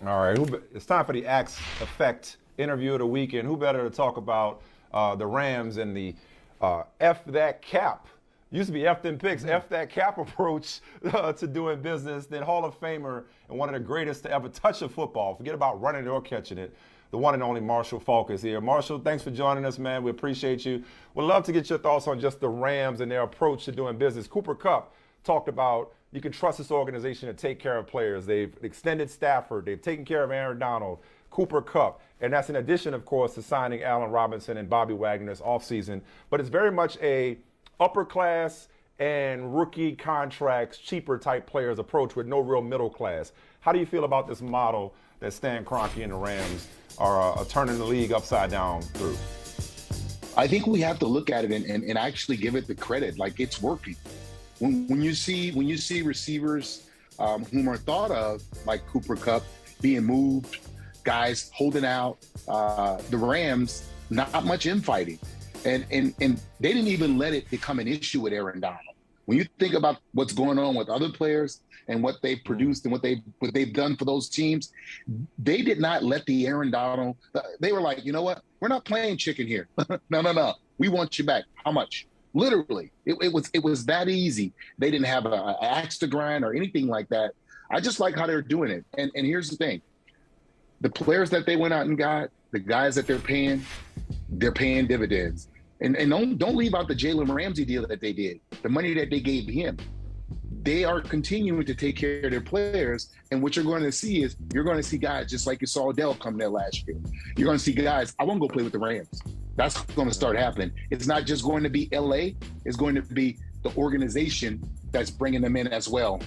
All right, it's time for the Axe Effect interview of the weekend. Who better to talk about the Rams and the F that cap? Used to be F them picks, F that cap approach to doing business than Hall of Famer and one of the greatest to ever touch a football. Forget about running it or catching it. The one and only Marshall Faulk is here. Marshall, thanks for joining us, man. We appreciate you. We'd love to get your thoughts on just the Rams and their approach to doing business. Cooper Kupp talked about you can trust this organization to take care of players. They've extended Stafford. They've taken care of Aaron Donald, Cooper Kupp. And that's in addition, of course, to signing Allen Robinson and Bobby Wagner this offseason. But it's very much a upper class and rookie contracts, cheaper type players approach with no real middle class. How do you feel about this model that Stan Kroenke and the Rams are turning the league upside down through? I think we have to look at it and actually give it the credit, like it's working. When you see receivers whom are thought of like Cooper Kupp being moved, guys holding out, the Rams not much infighting, and they didn't even let it become an issue with Aaron Donald. When you think about what's going on with other players and what they've produced and what they've done for those teams, they did not let the Aaron Donald. They were like, you know what? We're not playing chicken here. No. We want you back. How much? Literally, it was that easy. They didn't have an axe to grind or anything like that. I just like how they're doing it. And here's the thing: the players that they went out and got, the guys that they're paying dividends. And don't leave out the Jalen Ramsey deal that they did, the money that they gave him. They are continuing to take care of their players. And what you're going to see is you're going to see guys just like you saw Odell come there last year. You're going to see guys, I want to go play with the Rams. That's going to start happening. It's not just going to be LA. It's going to be the organization that's bringing them in as well.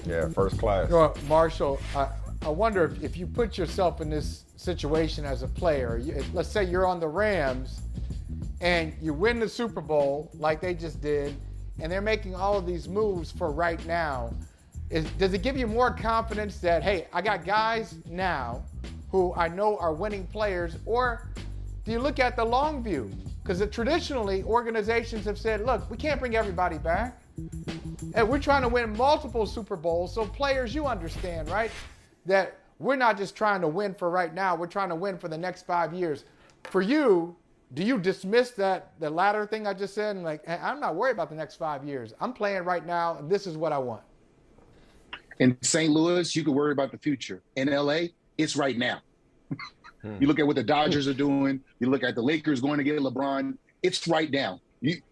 Yeah, first class. Well, Marshall, I wonder if you put yourself in this situation as a player. Let's say you're on the Rams and you win the Super Bowl like they just did, and they're making all of these moves for right now. Does it give you more confidence that, hey, I got guys now who I know are winning players, or do you look at the long view? Because traditionally, organizations have said, look, we can't bring everybody back. And we're trying to win multiple Super Bowls, so players, you understand, right? That we're not just trying to win for right now, we're trying to win for the next 5 years. For you, do you dismiss the latter thing I just said? And like, hey, I'm not worried about the next 5 years. I'm playing right now, and this is what I want. In St. Louis, you can worry about the future. In LA, it's right now. You look at what the Dodgers are doing. You look at the Lakers going to get LeBron. It's right now. You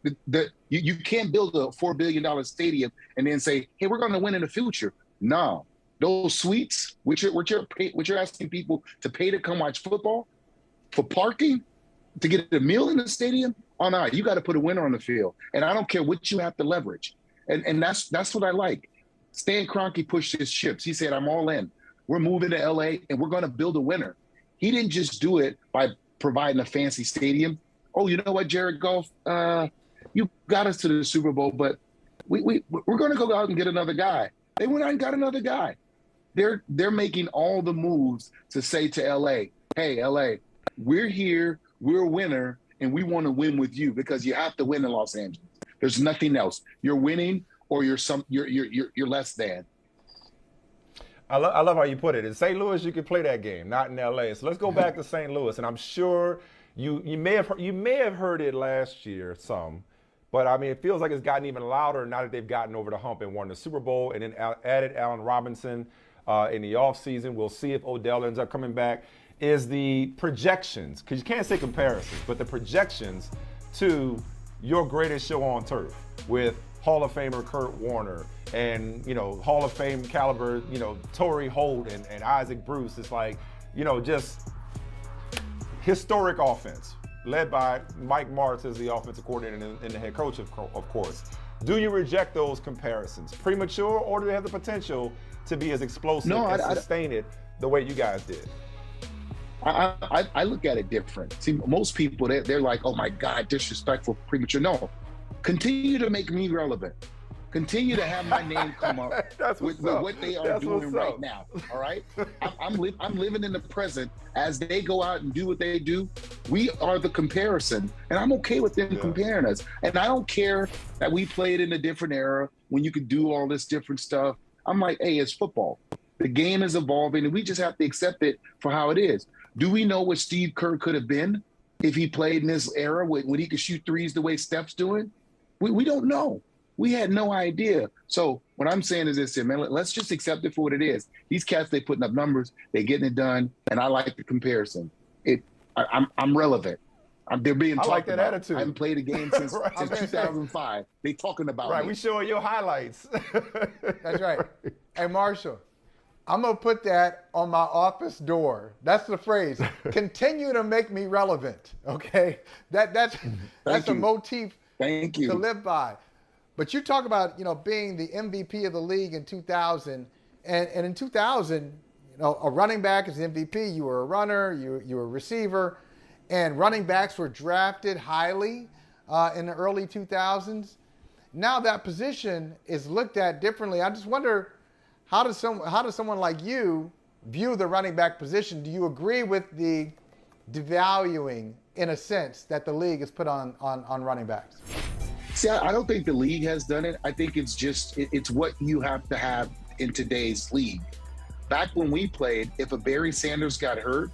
can't build a $4 billion stadium and then say, hey, we're going to win in the future. No. Those suites, which you're asking people to pay to come watch football, for parking, to get a meal in the stadium, oh no, you got to put a winner on the field. And I don't care what you have to leverage. And that's what I like. Stan Kroenke pushed his chips. He said, I'm all in. We're moving to LA and we're going to build a winner. He didn't just do it by providing a fancy stadium. Oh, you know what, Jared Goff, you got us to the Super Bowl, but we're going to go out and get another guy. They went out and got another guy. They're making all the moves to say to LA, hey, LA, we're here, we're a winner, and we want to win with you because you have to win in Los Angeles. There's nothing else. You're winning or you're less than. I love how you put it. In St. Louis, you can play that game, not in LA. So let's go back to St. Louis, and I'm sure you may have heard it last year some, but I mean it feels like it's gotten even louder now that they've gotten over the hump and won the Super Bowl and then added Allen Robinson in the offseason. We'll see if Odell ends up coming back. Is the projections, because you can't say comparisons, but the projections to your greatest show on turf with Hall of Famer Kurt Warner and, Hall of Fame caliber, Torrey Holt and Isaac Bruce. It's like, just historic offense led by Mike Martz as the offensive coordinator and the head coach, of course. Do you reject those comparisons? Premature, or do they have the potential to be as explosive and sustain it the way you guys did? I look at it different. See, most people, they're like, oh my God, disrespectful, premature. No, continue to make me relevant. Continue to have my name come up with what they are doing right now, all right? I'm living in the present. As they go out and do what they do, we are the comparison, and I'm okay with them comparing us. And I don't care that we played in a different era when you could do all this different stuff. I'm like, hey, it's football. The game is evolving, and we just have to accept it for how it is. Do we know what Steve Kerr could have been if he played in this era when he could shoot threes the way Steph's doing? We don't know. We had no idea. So what I'm saying is this, man, let's just accept it for what it is. These cats, they putting up numbers, they getting it done, and I like the comparison. I'm relevant. They're being talked I like that about. attitude. I haven't played a game since, Right. since 2005. They talking about Right, me. we showing your highlights. That's right. Hey, Marshall, I'm going to put that on my office door. That's the phrase. Continue to make me relevant, okay? That's a motif Thank you. to live by. But you talk about, being the MVP of the league in 2000. And in 2000, a running back is the MVP. You were a runner. You were a receiver. And running backs were drafted highly in the early 2000s. Now that position is looked at differently. I just wonder, how does someone like you view the running back position? Do you agree with the devaluing, in a sense, that the league has put on running backs? See, I don't think the league has done it. I think it's what you have to have in today's league. Back when we played, if a Barry Sanders got hurt,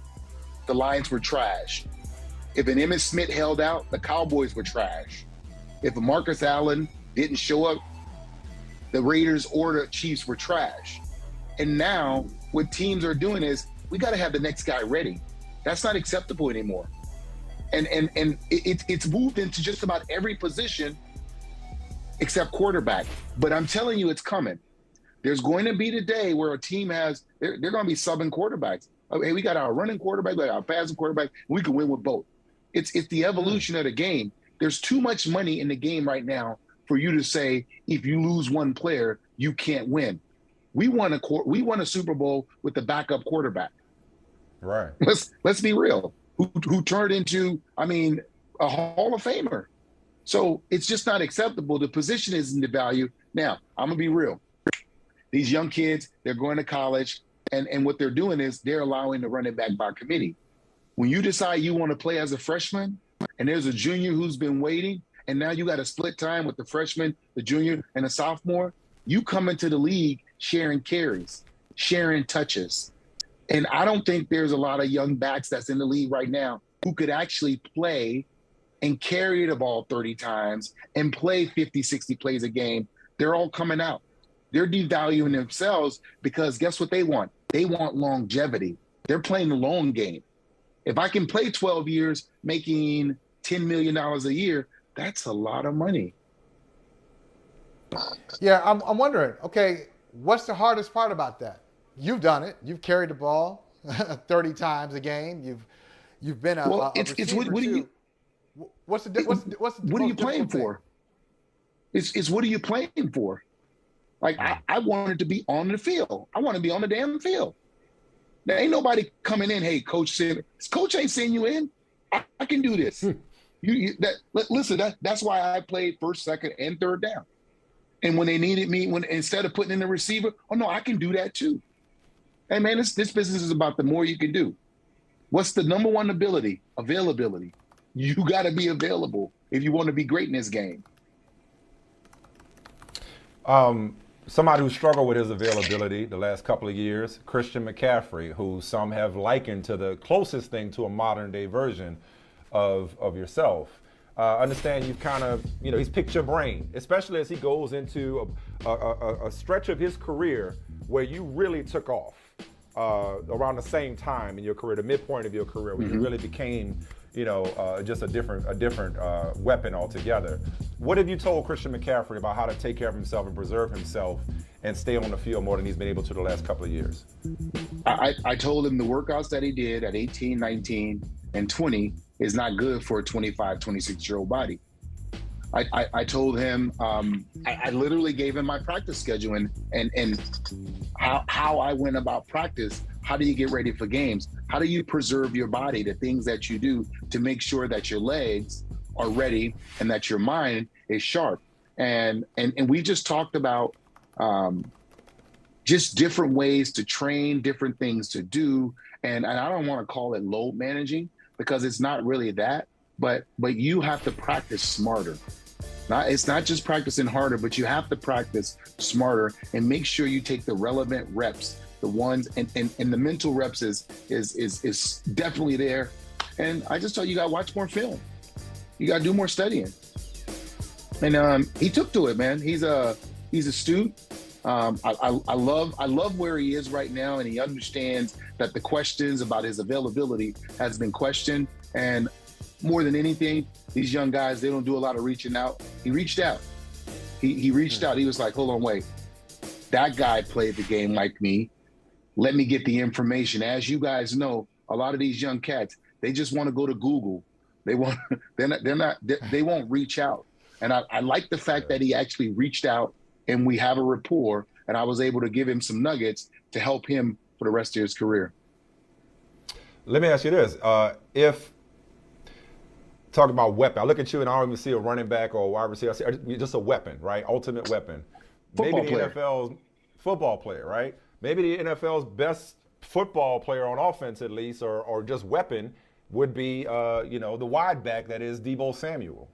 the Lions were trash. If an Emmitt Smith held out, the Cowboys were trash. If a Marcus Allen didn't show up, the Raiders or the Chiefs were trash. And now what teams are doing is, we got to have the next guy ready. That's not acceptable anymore. And it's moved into just about every position except quarterback. But I'm telling you, it's coming. There's going to be the day where a team they're going to be subbing quarterbacks. Hey, we got our running quarterback, we got our passing quarterback, and we can win with both. It's the evolution of the game. There's too much money in the game right now for you to say, if you lose one player, you can't win. We won a Super Bowl with the backup quarterback. Right. Let's be real. Who turned into, a Hall of Famer. So it's just not acceptable. The position isn't the value. Now, I'm gonna be real. These young kids, they're going to college, and what they're doing is they're allowing the running back by committee. When you decide you want to play as a freshman, and there's a junior who's been waiting, and now you got to split time with the freshman, the junior, and the sophomore, you come into the league sharing carries, sharing touches. And I don't think there's a lot of young backs that's in the league right now who could actually play and carry the ball 30 times and play 50, 60 plays a game. They're all coming out. They're devaluing themselves because guess what they want? They want longevity. They're playing the long game. If I can play 12 years making $10 million a year, that's a lot of money. Yeah, I'm wondering, okay, what's the hardest part about that? You've done it. You've carried the ball 30 times a game. You've been a receiver too. What are you playing for? It's what are you playing for? Like, I wanted to be on the field. I want to be on the damn field. There ain't nobody coming in, hey, coach ain't sending you in. I can do this. Listen, that's why I played first, second, and third down. And when they needed me, instead of putting in the receiver, oh, no, I can do that too. Hey, man, this business is about the more you can do. What's the number one ability? Availability. You got to be available if you want to be great in this game. Somebody who struggled with his availability the last couple of years, Christian McCaffrey, who some have likened to the closest thing to a modern day version of yourself. Understand you've kind of, he's picked your brain, especially as he goes into a stretch of his career where you really took off around the same time in your career, the midpoint of your career, where you really became, just a different weapon altogether. What have you told Christian McCaffrey about how to take care of himself and preserve himself and stay on the field more than he's been able to the last couple of years? I told him the workouts that he did at 18, 19, and 20 is not good for a 25, 26-year-old body. I told him, I literally gave him my practice schedule and how I went about practice. How do you get ready for games? How do you preserve your body, the things that you do to make sure that your legs are ready and that your mind is sharp? And we just talked about just different ways to train, different things to do. And I don't want to call it load managing because it's not really that, but you have to practice smarter. It's not just practicing harder, but you have to practice smarter and make sure you take the relevant reps, the ones and the mental reps is definitely there. And I just thought you got to watch more film. You got to do more studying. And he took to it, man. He's astute. I love where he is right now, and he understands that the questions about his availability has been questioned. And more than anything, these young guys, they don't do a lot of reaching out. He reached out. He reached out. He was like, hold on, wait. That guy played the game like me. Let me get the information. As you guys know, a lot of these young cats, they just want to go to Google. They won't reach out. And I like the fact that he actually reached out and we have a rapport, and I was able to give him some nuggets to help him for the rest of his career. Let me ask you this. If talk about weapon, I look at you and I don't even see a running back or a wide receiver. I see just a weapon, right? Ultimate weapon. Maybe the NFL's football player, right? Maybe the NFL's best football player on offense, at least, or just weapon would be, the wide back that is Deebo Samuel.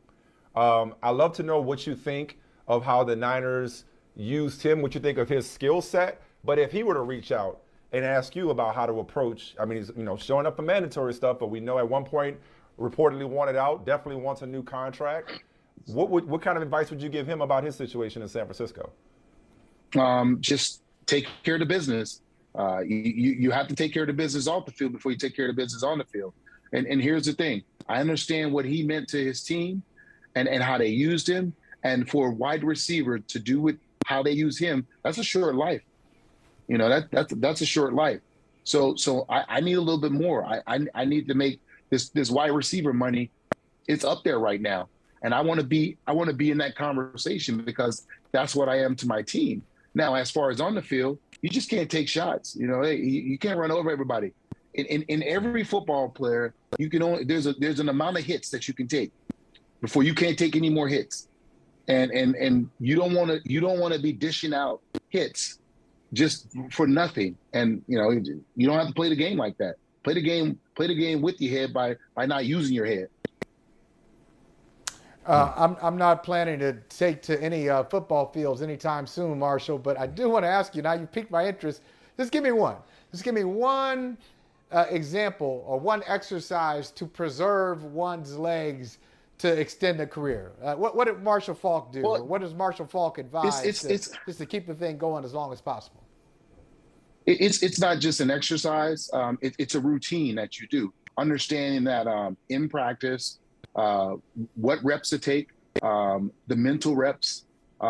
I'd love to know what you think of how the Niners used him, what you think of his skill set. But if he were to reach out and ask you about how to approach, I mean, he's showing up for mandatory stuff, but we know at one point reportedly wanted out, definitely wants a new contract. What kind of advice would you give him about his situation in San Francisco? Just take care of the business. You have to take care of the business off the field before you take care of the business on the field. And here's the thing. I understand what he meant to his team and how they used him. And for a wide receiver to do with how they use him, that's a short life. That's a short life. So I need a little bit more. I need to make this wide receiver money. It's up there right now. And I want to be in that conversation because that's what I am to my team. Now, as far as on the field, you just can't take shots. You can't run over everybody. In every football player, you can only there's an amount of hits that you can take before you can't take any more hits. And you don't want to be dishing out hits just for nothing. And you don't have to play the game like that. Play the game with your head by not using your head. I'm not planning to take to any football fields anytime soon, Marshall, but I do want to ask you, now you piqued my interest. Just give me one. Just give me one example or one exercise to preserve one's legs to extend a career. What did Marshall Faulk do? Or what does Marshall Faulk advise just to keep the thing going as long as possible? It's not just an exercise. It's a routine that you do. Understanding that in practice, what reps to take, the mental reps,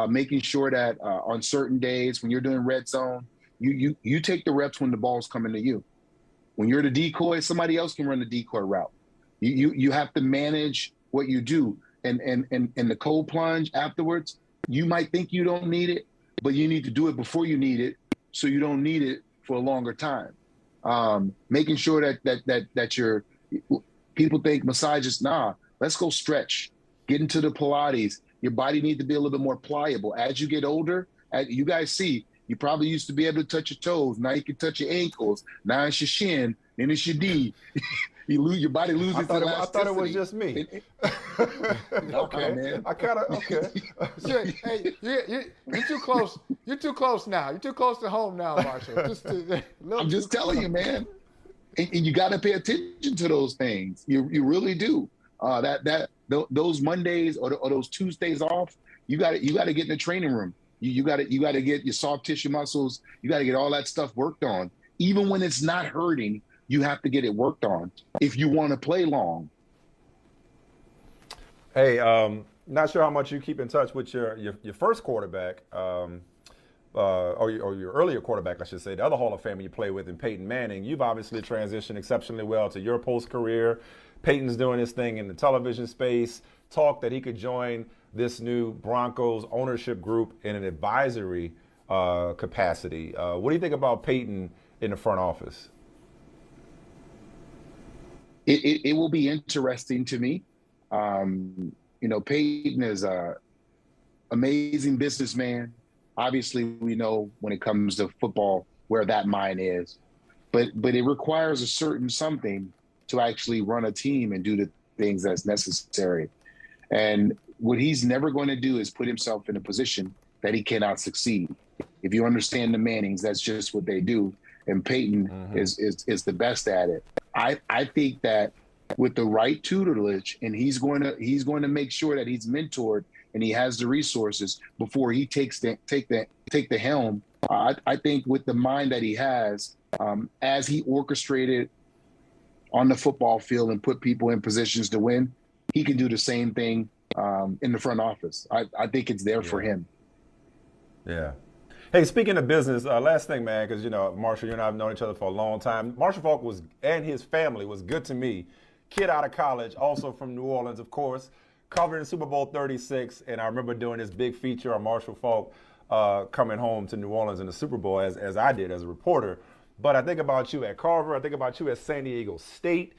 making sure that on certain days when you're doing red zone, you take the reps when the ball's coming to you. When you're the decoy, somebody else can run the decoy route. You have to manage what you do. And the cold plunge afterwards, you might think you don't need it, but you need to do it before you need it so you don't need it for a longer time. Making sure that your people think massages, let's go stretch, get into the Pilates. Your body needs to be a little bit more pliable. As you get older, you guys see, you probably used to be able to touch your toes. Now you can touch your ankles. Now it's your shin, then it's your knee. Your body loses elasticity. I thought it was just me. Okay, man. Okay. Hey, you're too close. You're too close now. You're too close to home now, Marshall. I'm just telling you, man. And you got to pay attention to those things. You really do. Those Mondays or those Tuesdays off, you got to get in the training room. You got to get your soft tissue muscles. You got to get all that stuff worked on. Even when it's not hurting, you have to get it worked on if you want to play long. Hey, not sure how much you keep in touch with your first quarterback, or your earlier quarterback, I should say, the other Hall of Famer you play with in Peyton Manning. You've obviously transitioned exceptionally well to your post-career. Peyton's doing his thing in the television space. Talk that he could join this new Broncos ownership group in an advisory capacity. What do you think about Peyton in the front office? It will be interesting to me. Peyton is an amazing businessman. Obviously, we know when it comes to football where that mind is, but it requires a certain something to actually run a team and do the things that's necessary. And what he's never going to do is put himself in a position that he cannot succeed. If you understand the Mannings, that's just what they do. And Peyton is the best at it. I think that with the right tutelage, and he's going to make sure that he's mentored and he has the resources before he take the helm. I think with the mind that he has, as he orchestrated on the football field and put people in positions to win, he can do the same thing in the front office. I think it's there for him. Yeah. Hey, speaking of business, last thing, man, because, Marshall, you and I have known each other for a long time. Marshall Faulk and his family was good to me. Kid out of college, also from New Orleans, of course, covering Super Bowl 36. And I remember doing this big feature on Marshall Faulk coming home to New Orleans in the Super Bowl, as I did as a reporter. But I think about you at Carver. I think about you at San Diego State.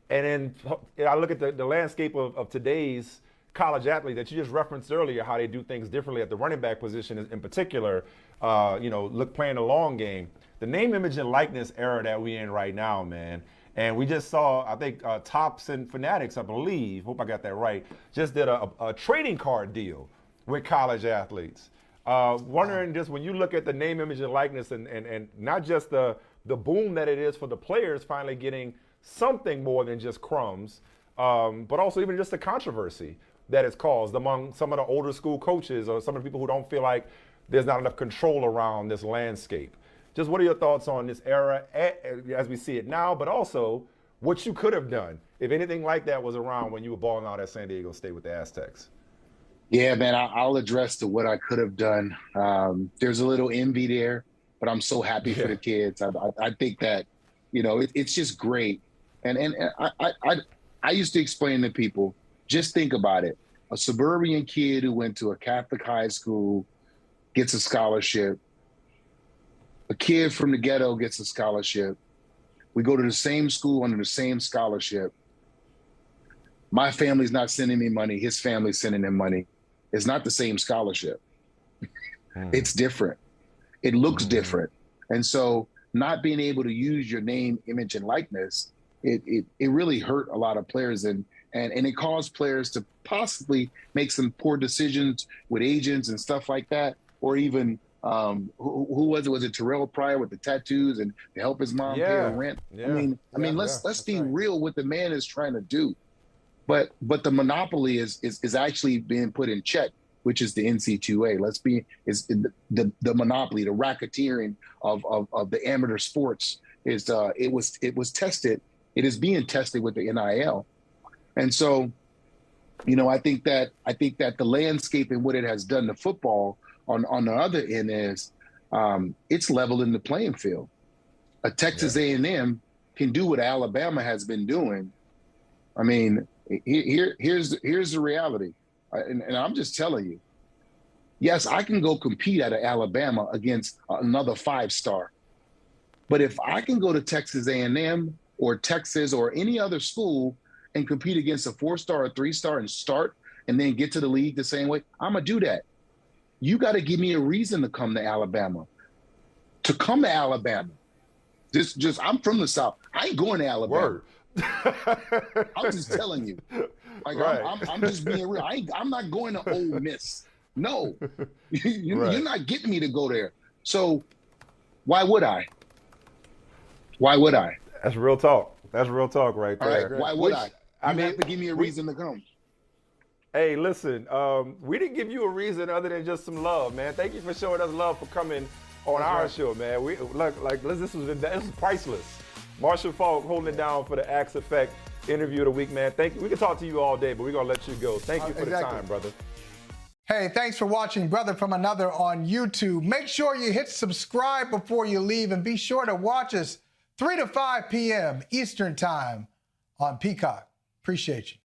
And then I look at the landscape of today's college athlete that you just referenced earlier, how they do things differently at the running back position in particular, playing the long game. The name, image, and likeness era that we're in right now, man. And we just saw, I think, Tops and Fanatics, I believe, hope I got that right, just did a trading card deal with college athletes. Wondering just when you look at the name, image, and likeness and not just the boom that it is for the players finally getting something more than just crumbs, but also even just the controversy that it's caused among some of the older school coaches or some of the people who don't feel like there's not enough control around this landscape. Just what are your thoughts on this era as we see it now, but also what you could have done if anything like that was around when you were balling out at San Diego State with the Aztecs? Yeah, man, I'll address to what I could have done. There's a little envy there, but I'm so happy for the kids. I think that, it's just great. And I used to explain to people, just think about it. A suburban kid who went to a Catholic high school gets a scholarship. A kid from the ghetto gets a scholarship. We go to the same school under the same scholarship. My family's not sending me money. His family's sending him money. It's not the same scholarship. It's different. It looks different. And so not being able to use your name, image, and likeness, it really hurt a lot of players. And it caused players to possibly make some poor decisions with agents and stuff like that. Or even, who was it? Was it Terrell Pryor with the tattoos and to help his mom pay her rent? I mean, let's be real what the man is trying to do. But the monopoly is actually being put in check, which is the NC2A. The monopoly, the racketeering of the amateur sports it was tested. It is being tested with the NIL. And so, I think that the landscape and what it has done to football on the other end is it's leveling the playing field. A Texas A&M can do what Alabama has been doing. I mean, here's the reality, and I'm just telling you. Yes, I can go compete at Alabama against another 5-star, but if I can go to Texas A&M or Texas or any other school and compete against a 4-star or 3-star and start and then get to the league the same way, I'm gonna do that. You got to give me a reason to come to Alabama. Just I'm from the South. I ain't going to Alabama. Word. I'm just telling you. Like I'm just being real. I'm not going to Ole Miss. No, you're not getting me to go there. So why would I? That's real talk. That's real talk right there. All right. Why would I? You have to give me a reason to come. Hey, listen, we didn't give you a reason other than just some love, man. Thank you for showing us love for coming on our show, man. This is priceless. Marshall Faulk holding it down for the Axe Effect interview of the week, man. Thank you. We can talk to you all day, but we're going to let you go. Thank you for the time, brother. Hey, thanks for watching Brother from Another on YouTube. Make sure you hit subscribe before you leave, and be sure to watch us 3 to 5 p.m. Eastern Time on Peacock. Appreciate you.